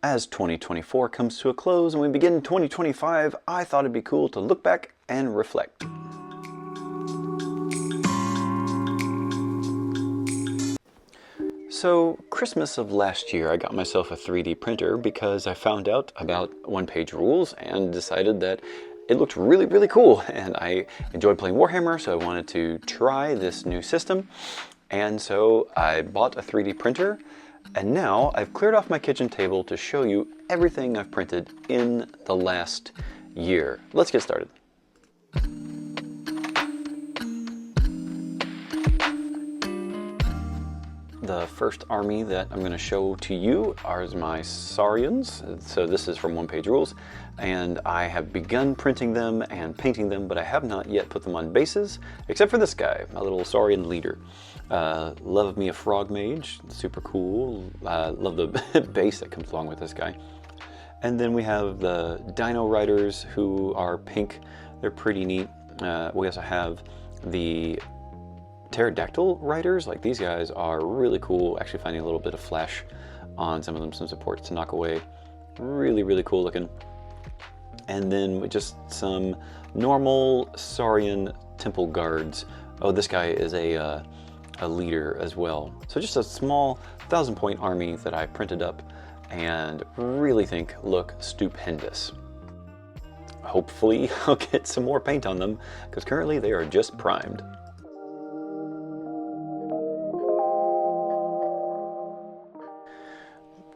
As 2024 comes to a close and we begin 2025, I thought it'd be cool to look back and reflect. So, Christmas of last year, I got myself a 3D printer because I found out about one-page rules and decided that it looked really, really cool. And I enjoyed playing Warhammer, so I wanted to try this new system. And so I bought a 3D printer. And now I've cleared off my kitchen table to show you everything I've printed in the last year. Let's get started. The first army that I'm going to show to you are my Saurians. So this is from One Page Rules, and I have begun printing them and painting them, but I have not yet put them on bases, except for this guy, my little Saurian leader. Love me a frog mage, super cool. Love the base that comes along with this guy. And then we have the Dino Riders, who are pink. They're pretty neat. We also have the Pterodactyl Riders. Like, these guys are really cool. Actually finding a little bit of flash on some of them, some supports to knock away. Really, really cool looking. And then with just some normal Saurian Temple Guards. Oh, this guy is a leader as well. So just a small 1,000-point army that I printed up and really think look stupendous. Hopefully I'll get some more paint on them because currently they are just primed.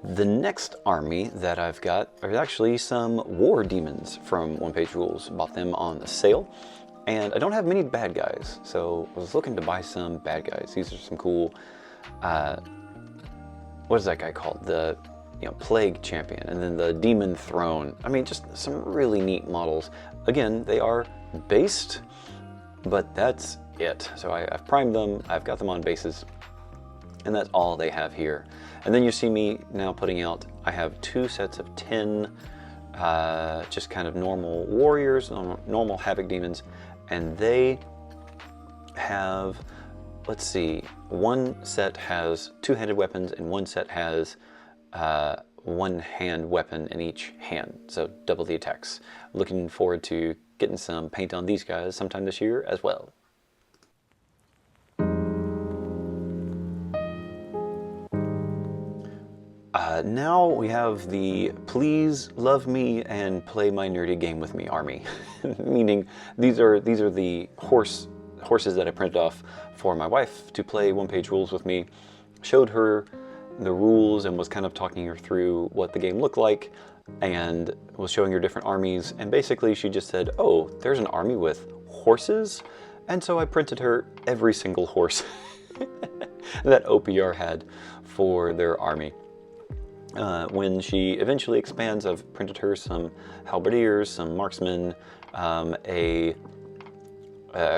The next army that I've got are actually some war demons from One Page Rules. Bought them on the sale. And I don't have many bad guys, so I was looking to buy some bad guys. These are some cool, what is that guy called? The Plague Champion, and then the Demon Throne. I mean, just some really neat models. Again, they are based, but that's it. So I've primed them, I've got them on bases, and that's all they have here. And then you see me now putting out, I have 2 sets of 10 just kind of normal warriors, normal Havoc demons, and they have, let's see, one set has 2-handed weapons and one set has 1-hand weapon in each hand, so double the attacks. Looking forward to getting some paint on these guys sometime this year as well. Now we have the Please Love Me and Play My Nerdy Game With Me army. Meaning these are the horses that I printed off for my wife to play One Page Rules with me. Showed her the rules and was kind of talking her through what the game looked like and was showing her different armies, and basically she just said, oh, there's an army with horses? And so I printed her every single horse that OPR had for their army. When she eventually expands, I've printed her some halberdiers, some marksmen, a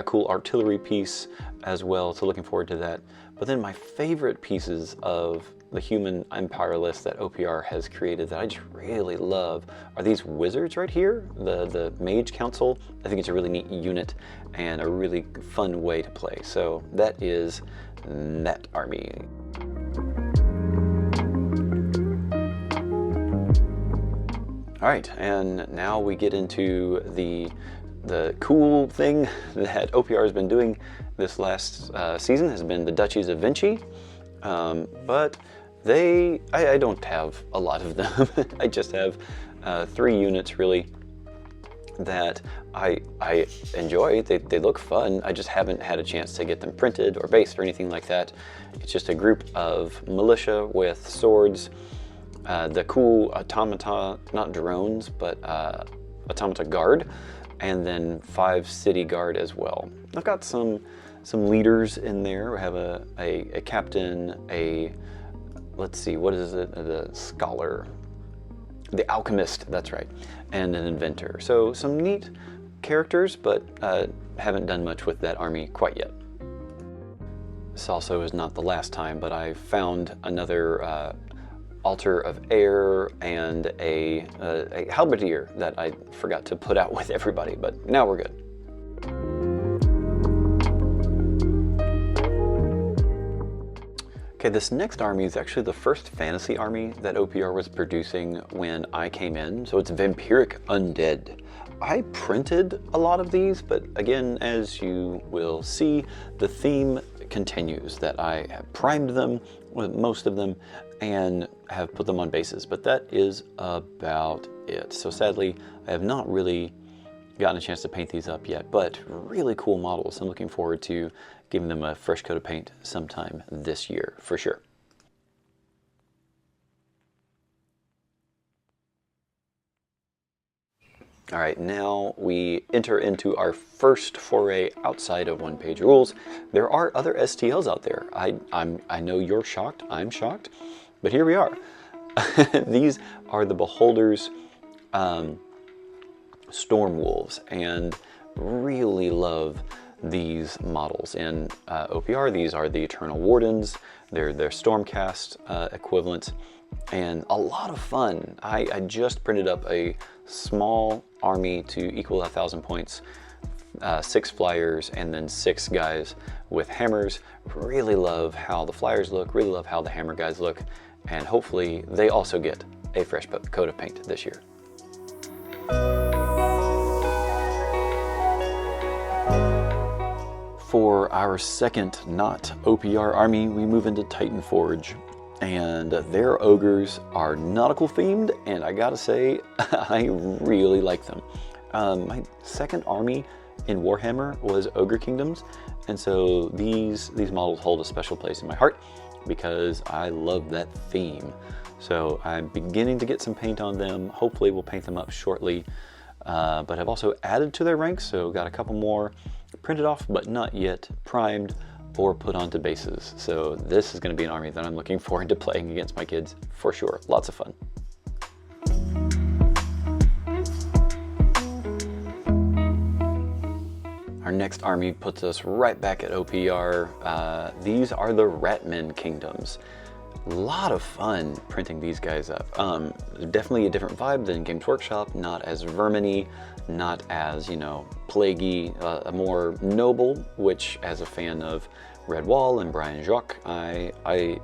cool artillery piece as well, so looking forward to that. But then my favorite pieces of the human empire list that OPR has created that I just really love are these wizards right here, the Mage Council. I think it's a really neat unit and a really fun way to play. So that is that army. All right, and now we get into the cool thing that OPR has been doing this last season has been the Duchies of Vinci, but I don't have a lot of them. I just have 3 units really that I enjoy. They look fun. I just haven't had a chance to get them printed or based or anything like that. It's just a group of militia with swords. The cool automata, not drones, but automata guard, and then 5 city guard as well. I've got some leaders in there. We have a captain, let's see, what is it? The scholar, the alchemist, that's right, and an inventor. So some neat characters, but haven't done much with that army quite yet. This also is not the last time, but I found another altar of air and a halberdier that I forgot to put out with everybody, but now we're good. Okay, this next army is actually the first fantasy army that OPR was producing when I came in, so it's Vampiric Undead. I printed a lot of these, but again, as you will see, the theme continues that I have primed them with most of them and have put them on bases, but that is about it. So sadly, I have not really gotten a chance to paint these up yet, but really cool models. I'm looking forward to giving them a fresh coat of paint sometime this year, for sure. All right, now we enter into our first foray outside of one-page rules. There are other STLs out there. I know you're shocked, I'm shocked, but here we are. These are the Beholders Storm Wolves, and really love these models. In OPR, these are the Eternal Wardens. They're their Stormcast equivalent, and a lot of fun. I just printed up a small army to equal 1,000 points, 6 flyers, and then 6 guys with hammers. Really love how the flyers look, really love how the hammer guys look, and hopefully they also get a fresh coat of paint this year. For our second not OPR army, we move into Titan Forge, and their ogres are nautical themed, and I gotta say, I really like them. My second army in Warhammer was Ogre Kingdoms, and so these models hold a special place in my heart because I love that theme. So I'm beginning to get some paint on them. Hopefully we'll paint them up shortly, but I've also added to their ranks, so got a couple more printed off, but not yet primed or put onto bases. So this is going to be an army that I'm looking forward to playing against my kids for sure. Lots of fun. Our next army puts us right back at OPR. These are the Ratman Kingdoms. A lot of fun printing these guys up. Definitely a different vibe than Games Workshop, not as vermin-y, not as, you know, plaguey, more noble, which as a fan of Red Wall and Brian Jacques, I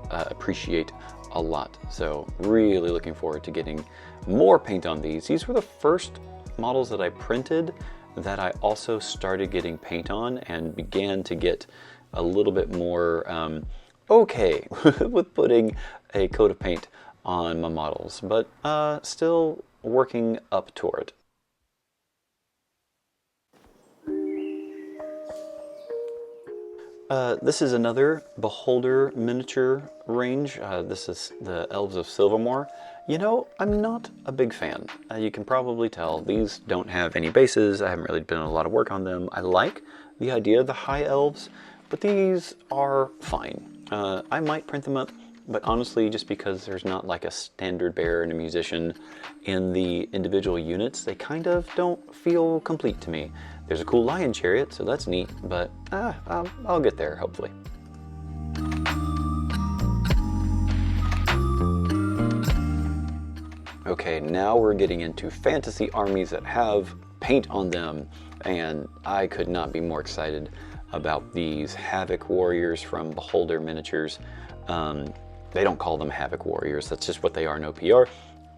appreciate a lot. So really looking forward to getting more paint on these. These were the first models that I printed that I also started getting paint on and began to get a little bit more okay with putting a coat of paint on my models, but still working up toward. This is another Beholder miniature range. This is the Elves of Silvermoore. You know, I'm not a big fan. You can probably tell these don't have any bases. I haven't really done a lot of work on them. I like the idea of the high elves, but these are fine. I might print them up, but honestly, just because there's not like a standard bearer and a musician in the individual units, they kind of don't feel complete to me. There's a cool lion chariot, so that's neat, but I'll get there, hopefully. Okay, now we're getting into fantasy armies that have paint on them, and I could not be more excited about these Havoc Warriors from Beholder Miniatures. They don't call them Havoc Warriors, that's just what they are in OPR.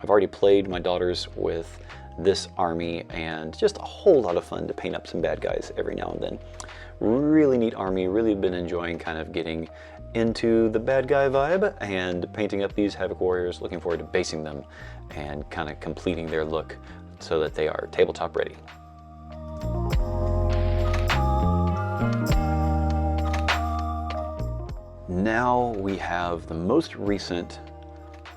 I've already played my daughters with this army, and just a whole lot of fun to paint up some bad guys every now and then. Really neat army, really been enjoying kind of getting into the bad guy vibe and painting up these Havoc Warriors. Looking forward to basing them and kind of completing their look so that they are tabletop ready. Now we have the most recent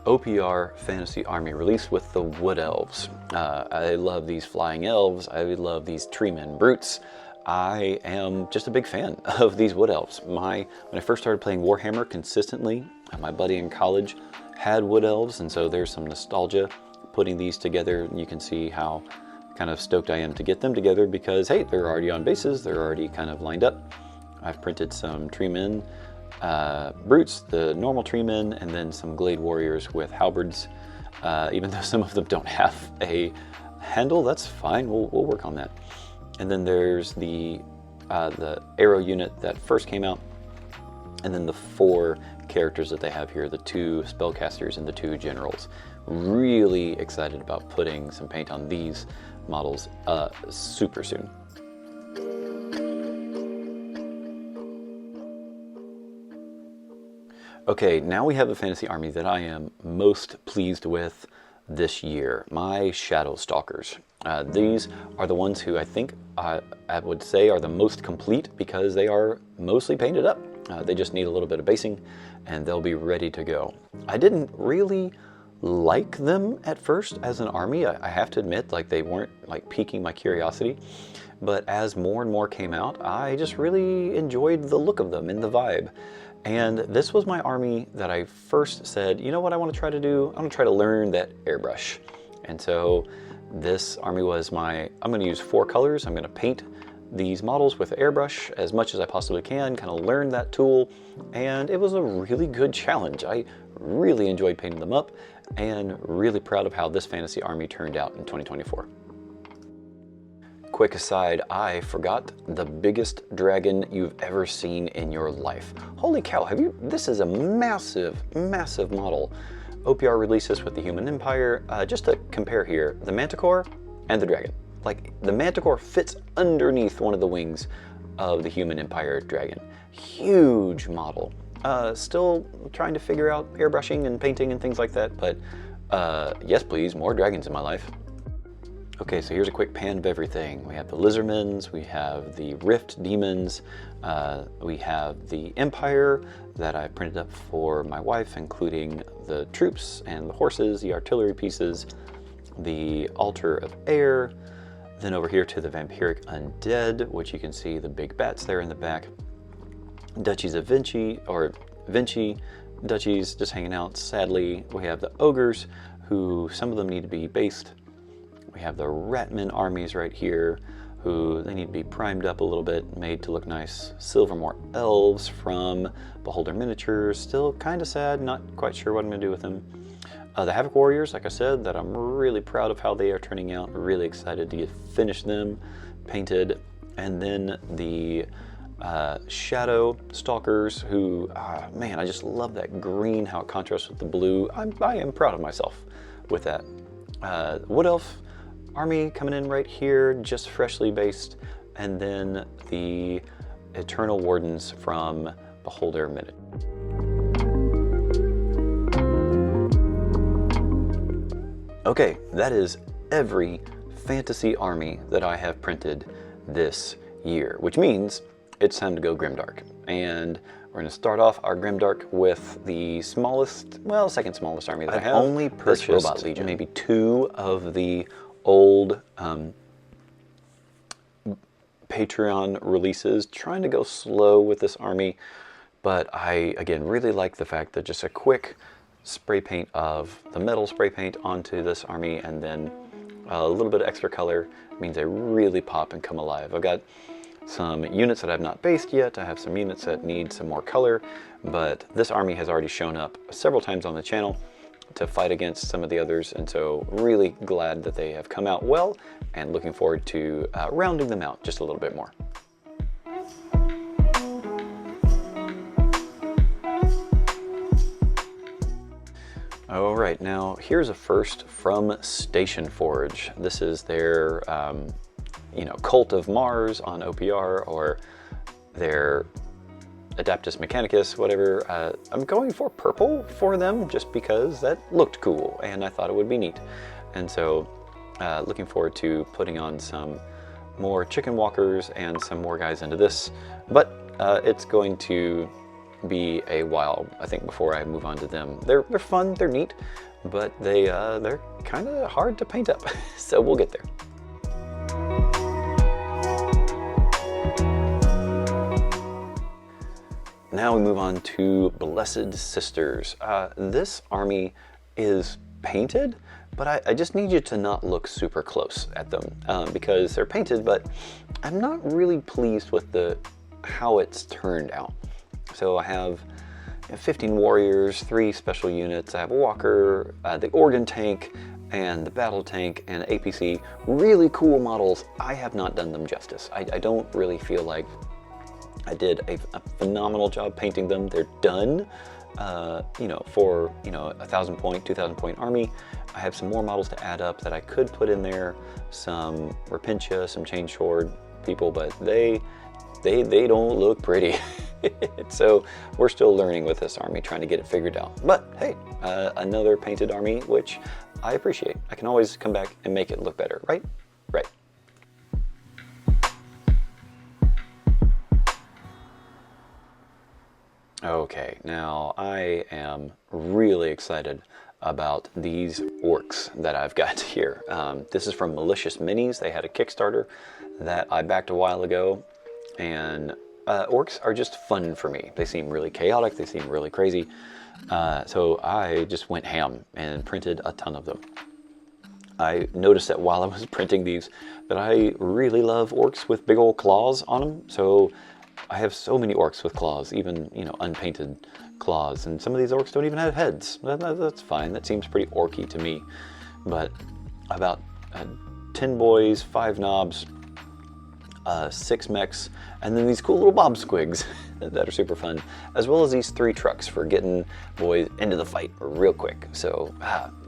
OPR Fantasy Army release with the Wood Elves. I love these flying elves. I love these treemen brutes. I am just a big fan of these Wood Elves. When I first started playing Warhammer consistently, my buddy in college had Wood Elves, and so there's some nostalgia putting these together. You can see how kind of stoked I am to get them together because, hey, they're already on bases. They're already kind of lined up. I've printed some treemen, brutes, the normal treemen, and then some glade warriors with halberds. Even though some of them don't have a handle, that's fine. We'll work on that. And then there's the arrow unit that first came out, and then the 4 characters that they have here, the 2 spellcasters and the 2 generals. Really excited about putting some paint on these models super soon. Okay, now we have a fantasy army that I am most pleased with this year, my Shadow Stalkers. These are the ones who I think I would say are the most complete because they are mostly painted up. They just need a little bit of basing and they'll be ready to go. I didn't really like them at first as an army. I have to admit, like, they weren't like piquing my curiosity, but as more and more came out, I just really enjoyed the look of them and the vibe. And this was my army that I first said, you know what I want to try to do? I want to try to learn that airbrush. And so this army was I'm going to use 4 colors. I'm going to paint these models with airbrush as much as I possibly can, kind of learn that tool. And it was a really good challenge. I really enjoyed painting them up and really proud of how this fantasy army turned out in 2024. Quick aside, I forgot the biggest dragon you've ever seen in your life. Holy cow, this is a massive, massive model. OPR released this with the Human Empire. Just to compare here, the Manticore and the dragon. Like, the Manticore fits underneath one of the wings of the Human Empire dragon. Huge model. Still trying to figure out airbrushing and painting and things like that, but yes please, more dragons in my life. Okay, so here's a quick pan of everything. We have the Lizardmans, we have the Rift Demons, we have the Empire that I printed up for my wife, including the troops and the horses, the artillery pieces, the Altar of Air, then over here to the Vampiric Undead, which you can see the big bats there in the back. Duchies of Vinci, or Vinci, Duchies just hanging out. Sadly, we have the Ogres, who some of them need to be based. We have the ratman armies right here, who they need to be primed up a little bit, made to look nice. Silvermoore Elves from Beholder Miniatures, still kind of sad, not quite sure what I'm going to do with them. The Havoc Warriors, like I said, that I'm really proud of how they are turning out, really excited to finish them painted. And then the Shadow Stalkers, who, man, I just love that green, how it contrasts with the blue. I am proud of myself with that. Wood Elf army coming in right here, just freshly based, and then the Eternal Wardens from Beholder Minute. Okay, that is every fantasy army that I have printed this year, which means it's time to go grimdark. And we're going to start off our grimdark with the smallest, well, second smallest army that I have. I've only purchased maybe 2 of the old Patreon releases, trying to go slow with this army, but I, again, really like the fact that just a quick spray paint of the metal spray paint onto this army and then a little bit of extra color means they really pop and come alive. I've got some units that I've not based yet. I have some units that need some more color, but this army has already shown up several times on the channel to fight against some of the others, and so really glad that they have come out well and looking forward to rounding them out just a little bit more. All right, now here's a first from Station Forge. This is their Cult of Mars on OPR, or their Adeptus Mechanicus, whatever. I'm going for purple for them just because that looked cool and I thought it would be neat. And so looking forward to putting on some more chicken walkers and some more guys into this. But it's going to be a while, I think, before I move on to them. They're fun, they're neat, but they're kind of hard to paint up. So we'll get there. Now we move on to Blessed Sisters. This army is painted, but I just need you to not look super close at them because they're painted, but I'm not really pleased with how it's turned out. So I have 15 warriors, 3 special units. I have a walker, the organ tank, and the battle tank, and APC. Really cool models. I have not done them justice. I don't really feel like I did a phenomenal job painting them. They're done, you know, for, you know, 1,000 point, 2,000 point army. I have some more models to add up that I could put in there, some Rapintia, some Chain Sword people, but they don't look pretty. So we're still learning with this army, trying to get it figured out. But hey, another painted army, which I appreciate. I can always come back and make it look better, right? Right. Okay, now I am really excited about these orcs that I've got here. This is from Malicious Minis. They had a Kickstarter that I backed a while ago, and orcs are just fun for me. They seem really chaotic, they seem really crazy, so I just went ham and printed a ton of them. I noticed that while I was printing these that I really love orcs with big old claws on them, so I have so many orcs with claws, even, you know, unpainted claws, and some of these orcs don't even have heads. That's fine, that seems pretty orky to me. But about 10 boys, 5 knobs, 6 mechs, and then these cool little bob squigs that are super fun, as well as these 3 trucks for getting boys into the fight real quick. So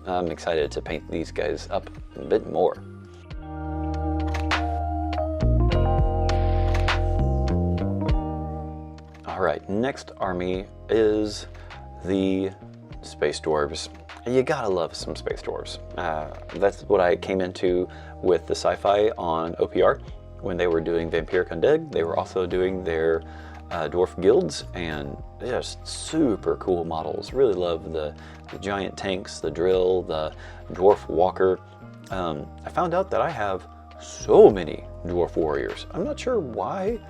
I'm excited to paint these guys up a bit more. Alright, next army is the Space Dwarves. You gotta love some Space Dwarves. That's what I came into with the sci-fi on OPR. When they were doing Vampiric Undead, they were also doing their Dwarf guilds, and just super cool models. Really love the giant tanks, the drill, the Dwarf Walker. I found out that I have so many Dwarf Warriors. I'm not sure why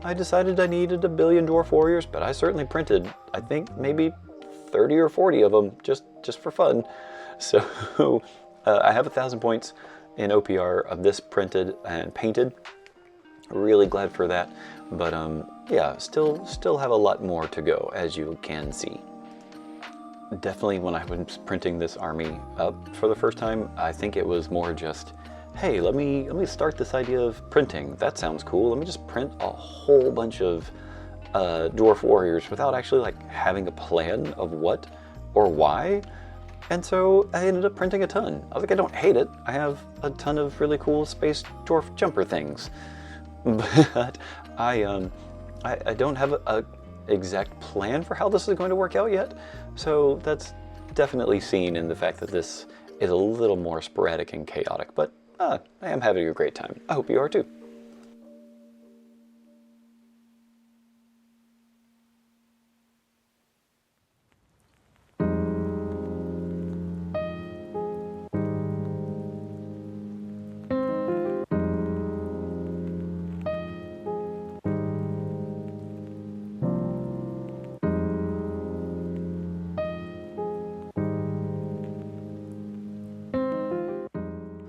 I decided I needed a billion Dwarf Warriors, but I certainly printed, I think, maybe 30 or 40 of them just for fun. So I have 1,000 points in OPR of this printed and painted. Really glad for that, but yeah, still have a lot more to go, as you can see. Definitely when I was printing this army up for the first time, I think it was more just, hey, let me start this idea of printing. That sounds cool. Let me just print a whole bunch of Dwarf Warriors without actually like having a plan of what or why. And so I ended up printing a ton. I was like, I don't hate it. I have a ton of really cool space dwarf jumper things. But I don't have a exact plan for how this is going to work out yet. So that's definitely seen in the fact that this is a little more sporadic and chaotic, but I am having a great time. I hope you are too.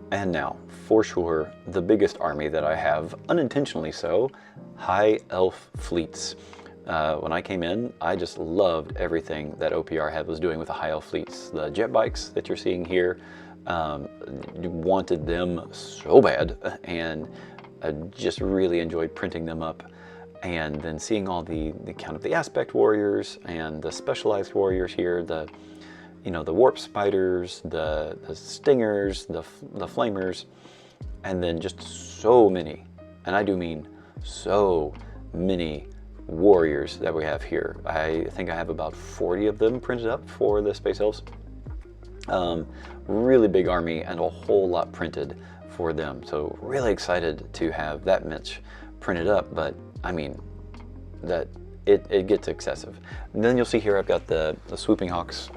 And now, for sure, the biggest army that I have, unintentionally so, High Elf fleets. When I came in, I just loved everything that OPR was doing with the High Elf fleets. The jet bikes that you're seeing here, wanted them so bad, and I just really enjoyed printing them up. And then seeing all the kind of the aspect warriors and the specialized warriors here, the warp spiders, the stingers, the flamers, and then just so many, and I do mean so many warriors that we have here. I think I have about 40 of them printed up for the Space Elves. Really big army and a whole lot printed for them. So really excited to have that much printed up, but I mean, that it gets excessive. And then you'll see here I've got the Swooping Hawks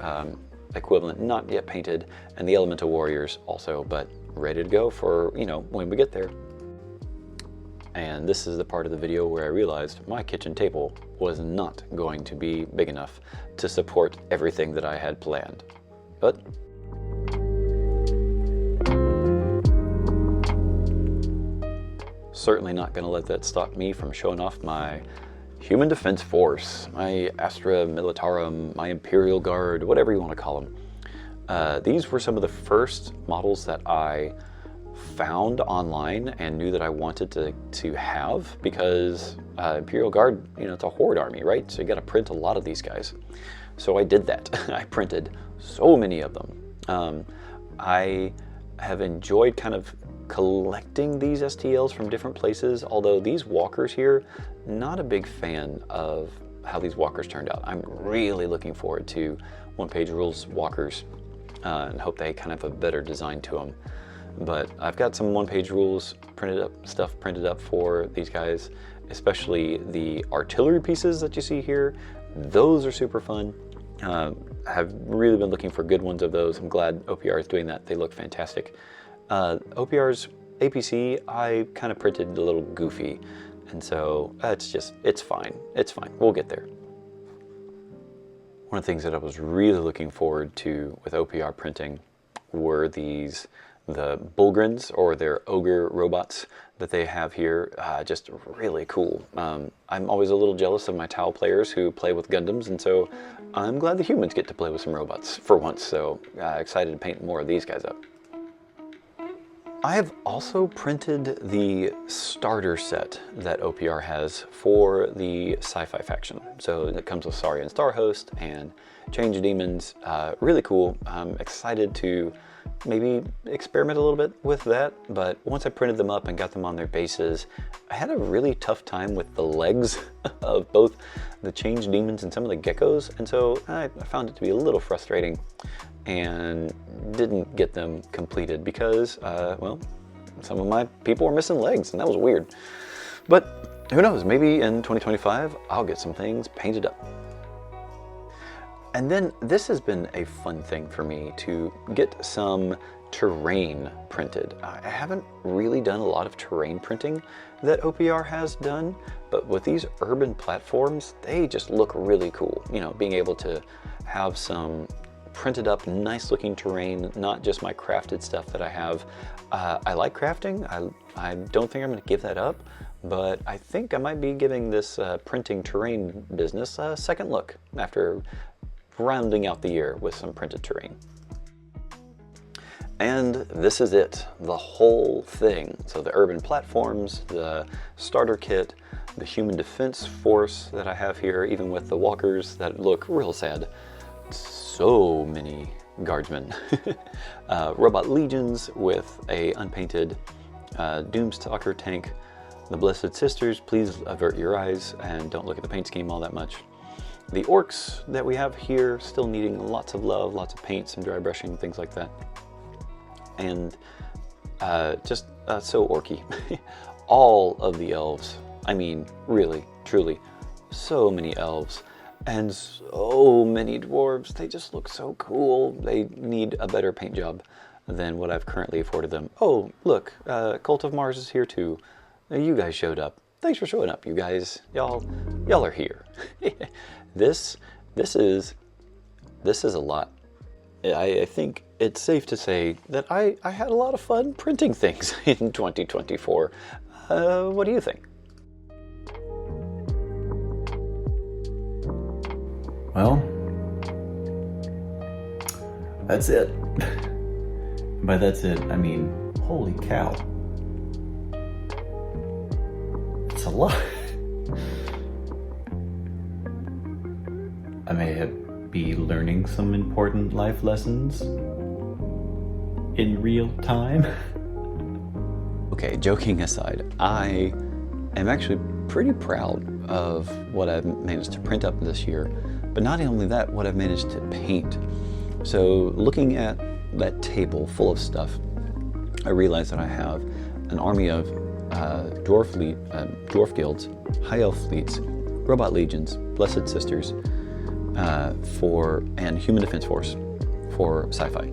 equivalent, not yet painted, and the Elemental Warriors also, but ready to go for, when we get there. And this is the part of the video where I realized my kitchen table was not going to be big enough to support everything that I had planned. But certainly not going to let that stop me from showing off my Human Defense Force, my Astra Militarum, my Imperial Guard, whatever you want to call them. These were some of the first models that I found online and knew that I wanted to have, because Imperial Guard, you know, it's a horde army, right? So you got to print a lot of these guys. So I did that. I printed so many of them. I have enjoyed kind of collecting these STLs from different places, although these walkers here, not a big fan of how these walkers turned out. I'm really looking forward to one-page rules walkers and hope they kind of have a better design to them. But I've got some one-page rules printed up for these guys, especially the artillery pieces that you see here. Those are super fun. I've really been looking for good ones of those. I'm glad OPR is doing that. They look fantastic. OPR's APC, I kind of printed a little goofy, and so it's fine. It's fine. We'll get there. One of the things that I was really looking forward to with OPR printing were the Bulgrins, or their ogre robots that they have here. Just really cool. I'm always a little jealous of my Tau players who play with Gundams, and so I'm glad the humans get to play with some robots for once, so excited to paint more of these guys up. I have also printed the starter set that OPR has for the sci-fi faction. So it comes with Saurian Starhost and Change Demons. Really cool. I'm excited to maybe experiment a little bit with that, but once I printed them up and got them on their bases, I had a really tough time with the legs of both the Change Demons and some of the geckos, and so I found it to be a little frustrating and didn't get them completed because, well, some of my people were missing legs, and that was weird. But who knows, maybe in 2025, I'll get some things painted up. And then this has been a fun thing for me to get some terrain printed. I haven't really done a lot of terrain printing that OPR has done, but with these urban platforms, they just look really cool. You know, being able to have some printed up, nice looking terrain, not just my crafted stuff that I have. I like crafting. I don't think I'm going to give that up, but I think I might be giving this printing terrain business a second look after rounding out the year with some printed terrain. And this is it, the whole thing. So the urban platforms, the starter kit, the human defense force that I have here, even with the walkers that look real sad. So many guardsmen. Robot legions with a unpainted Doomstalker tank. The Blessed Sisters, please avert your eyes and don't look at the paint scheme all that much. The Orcs that we have here, still needing lots of love, lots of paint, some dry brushing, things like that. And just so orky. All of the elves, I mean, really, truly, so many elves. And so many dwarves. They just look so cool. They need a better paint job than what I've currently afforded them. Oh, look, Cult of Mars is here too. You guys showed up. Thanks for showing up, you guys. Y'all are here. This is a lot. I think it's safe to say that I had a lot of fun printing things in 2024. What do you think? Well, that's it. By that's it, I mean, holy cow. It's a lot. I may be learning some important life lessons in real time. Okay, joking aside, I am actually pretty proud of what I've managed to print up this year, but not only that, what I've managed to paint. So looking at that table full of stuff, I realized that I have an army of dwarf guilds, high elf fleets, robot legions, blessed sisters, and human defense force for sci-fi.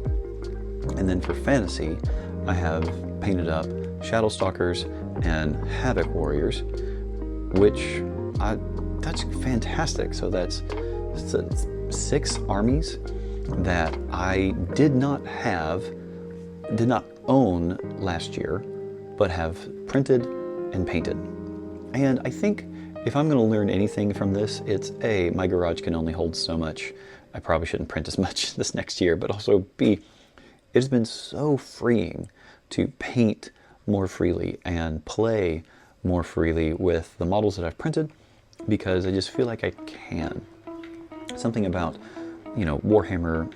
And then for fantasy, I have painted up Shadow Stalkers and Havoc Warriors, which that's fantastic. So that's 6 armies that I did not own last year, but have printed and painted. And I think if I'm going to learn anything from this, it's A, my garage can only hold so much. I probably shouldn't print as much this next year, but also B, it has been so freeing to paint more freely and play more freely with the models that I've printed because I just feel like I can. Something about, you know, Warhammer,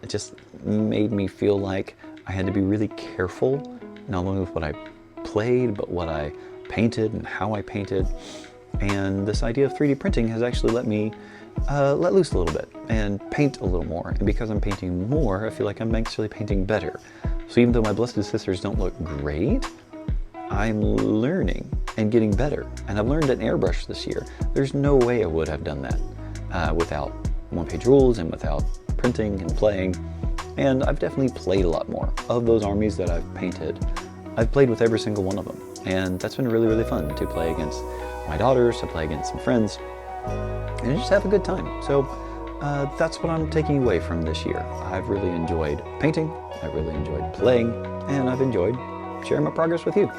it just made me feel like I had to be really careful, not only with what I played, but what I painted and how I painted. And this idea of 3D printing has actually let me let loose a little bit and paint a little more. And because I'm painting more, I feel like I'm actually painting better. So even though my Blessed Sisters don't look great, I'm learning and getting better. And I've learned an airbrush this year. There's no way I would have done that without one-page rules and without printing and playing. And I've definitely played a lot more. Of those armies that I've painted, I've played with every single one of them. And that's been really, really fun to play against my daughters, to play against some friends, and just have a good time. So that's what I'm taking away from this year. I've really enjoyed painting, I've really enjoyed playing, and I've enjoyed sharing my progress with you.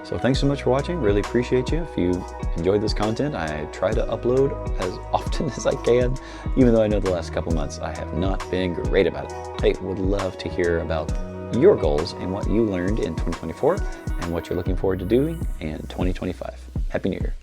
So thanks so much for watching, really appreciate you. If you enjoyed this content, I try to upload as often as I can, even though I know the last couple months I have not been great about it. Hey, would love to hear about your goals and what you learned in 2024 and what you're looking forward to doing in 2025. Happy New Year.